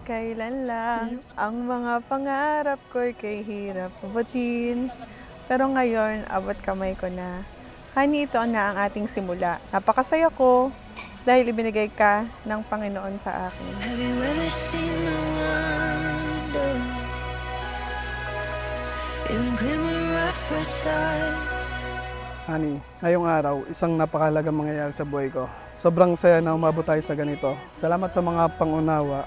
kailan lang. Ang mga pangarap ko'y kay hirap abutin. Pero ngayon, abot kamay ko na. Honey, ito na ang ating simula. Napakasaya ko dahil ibinigay ka ng Panginoon sa akin. Have you ever seen the wonder in the glimmer of first sight? Honey, ngayong araw, isang napakahalagang mangyayari sa buhay ko. Sobrang saya na umabot tayo sa ganito. Salamat sa mga pangunawa,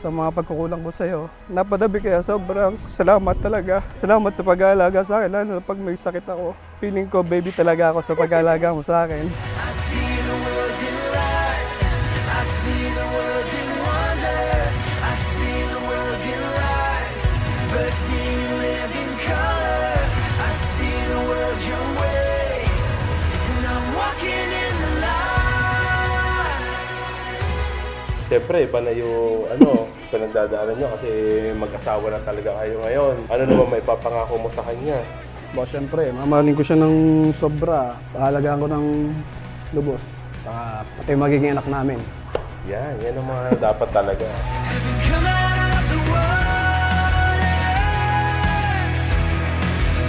sa mga pagkukulang ko sa iyo. Napadabi kaya sobrang salamat talaga. Salamat sa pag-aalaga sa akin, lalo pag may sakit ako. Feeling ko baby talaga ako sa pag-aalaga mo sa akin. I see the world in light. I see the world in wonder. I see the world in light. Bursting in living color. I see the world your way. And I'm walking in the light. Siyempre, iba na yung pinagdadaanan nyo kasi mag-asawa na talaga kayo ngayon. Ano naman may papangako mo sa kanya? Ba, syempre, mamahalin ko siya ng sobra. Paalagaan ko ng lubos. Pati magiging anak namin. Yan ang mga dapat talaga. Come out of the waters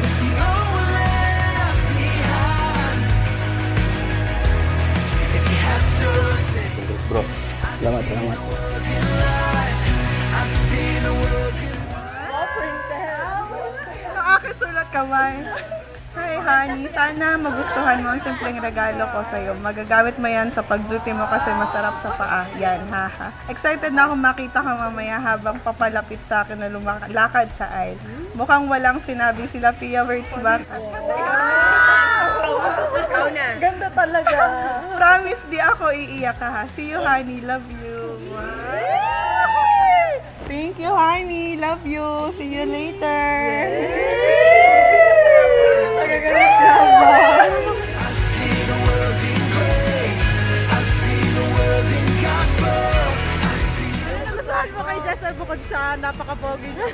with the old left behind. If you have so say. Bro, Salamat, salamat. I see the world in Oh, princess! Sa akin sulat kamay. Hi, honey. Sana magustuhan mo ang simpleng regalo ko sa'yo. Magagamit mo yan sa pag-duty mo kasi masarap sa paa. Yan, haha. Excited na akong makita ka mamaya habang papalapit sa akin na lumakad sa aisle. Mukhang walang sinabi sila Pia Wurtzbach. Ganda talaga. Promise, di ako iiyak ha. See you, honey. Love you. Thank you, honey. Love you. See you later. Nagagalit na ba? I see the world in grace. I see the world in gospel. I see Saan mo kay Jessa bukod sa napaka-pogi niya?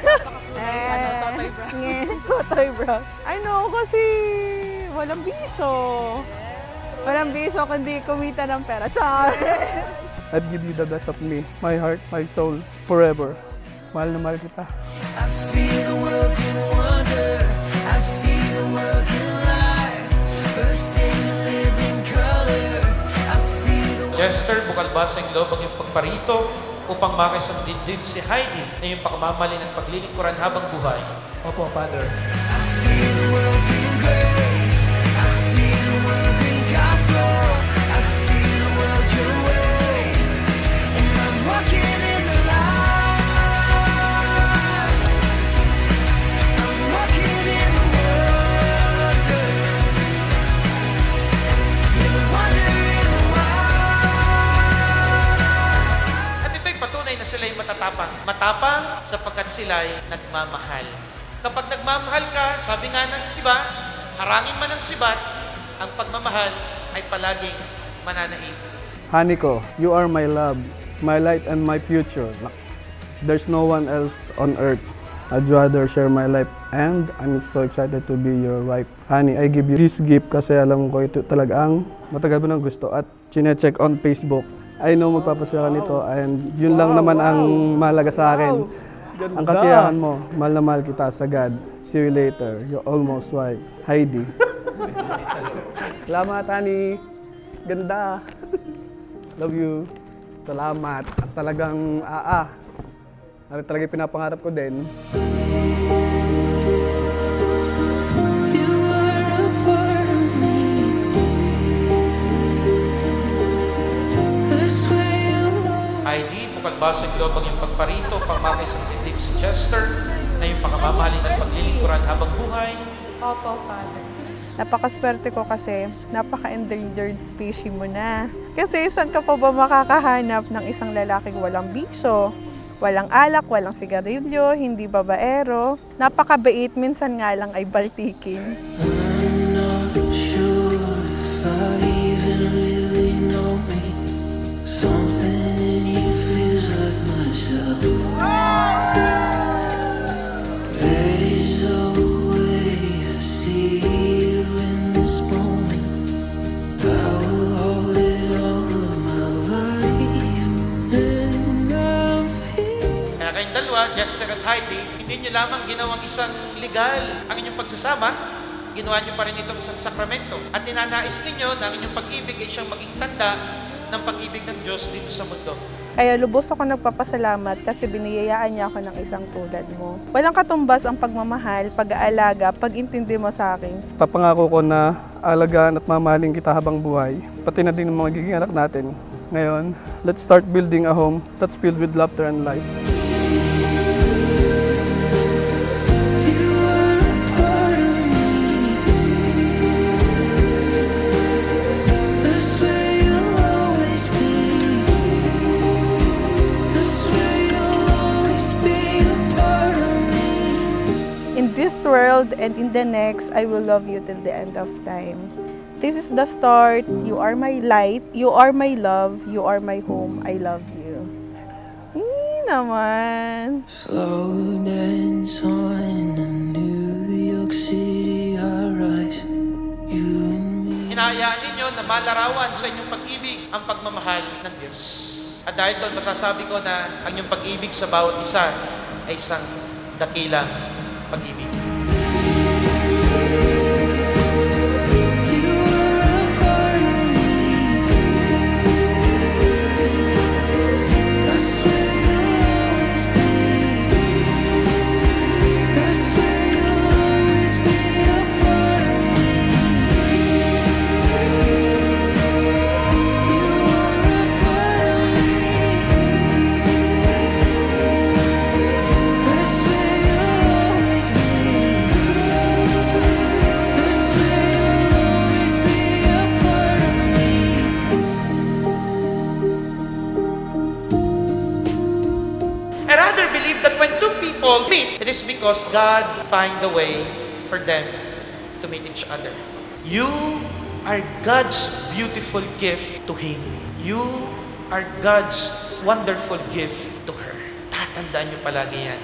Totoy bro. I know, kasi walang biso. Walang biso kundi kumita ng pera. Char! I'd give you the best of me, my heart, my soul, forever. Mahal na mahal kita. I see the world in wonder. I see the world in light. Bursting in living color. I see the world. Jester, bukal ba sa loob ang iyong pagparito upang makisang dibdib si Heidi na iyong pagmamali ng paglilingkuran habang buhay? Opo, Father. I see the world in grace. I see the world in gospel. I see the world your way. And I'm walking in the light. I'm walking in the wonder. In the wonder in the wild. At ito'y patunay na sila'y matatapang. Matapang sapagkat sila'y nagmamahal. Kapag nagmamahal ka, sabi nga ng iba, harangin man ang sibat, ang pagmamahal ay palaging mananaig. Honey ko, you are my love, my light and my future. There's no one else on earth. I'd rather share my life and I'm so excited to be your wife. Honey, I give you this gift kasi alam ko ito talaga ang matagal mo ng gusto at chine-check on Facebook. I know magpapasaya ka nito and yun lang naman ang mahalaga sa akin. Ang kasiyahan mo, mahal na mahal kita sa God. See you later, your almost wife, Heidi. Salamat, honey. Ganda. Love you. Salamat. At talagang ano talaga yung pinapangarap ko din. You are a part of me. This way alone. Heidi, bukal ba sa loob ang iyong pagparito upang makisang dibdib si Jester na iyong pagmamali ng paglilingkuran habang buhay? Opo, Father. Napakaswerte ko kasi napaka-endangered species mo na. Kasi saan ka pa ba makakahanap ng isang lalaking walang biso? Walang alak, walang sigarilyo, hindi babaero. Napakabait, minsan nga lang ay baltikin. I'm not sure if I even really know me. Something in you feels like myself. There's a way I see you in this moment. I will hold it all of my life. And I'm feeling Jester at Heidi, hindi nyo lamang ginawang isang legal ang inyong pagsasama, ginawa nyo pa rin itong isang sakramento. At ninanais ninyo na ang inyong pag-ibig ay siyang maging tanda ng pag-ibig ng Diyos dito sa mundo. Kaya lubos ako nagpapasalamat kasi biniyayaan niya ako ng isang tulad mo. Walang katumbas ang pagmamahal, pag-aalaga, pag-intindi mo sa akin. Papangako ko na alagaan at mamahalin kita habang buhay, pati na din ang mga magiging anak natin. Ngayon, let's start building a home that's filled with laughter and life. You are a part of me. I swear you'll always be. I swear you'll always be a part of me. In this world and in the next, I will love you till the end of time. This is the start. You are my light. You are my love. You are my home. I love you. Naman. Slow dance on a New York City high-rise. You and me. Hinahayaan ninyo na malarawan sa inyong pag-ibig ang pagmamahal ng Diyos. At dahil doon, masasabi ko na ang inyong pag-ibig sa bawat isa ay isang dakilang pag-ibig. You are a part of me. I swear you'll always be. I swear you'll always be a part of me. You are a part of me. I swear you'll always be. I swear you'll always be a part of me. I rather believe that when two people meet, it is because God find a way for them to meet each other. You are God's beautiful gift to Him. You are God's wonderful gift to her. Tatandaan niyo palagi yan.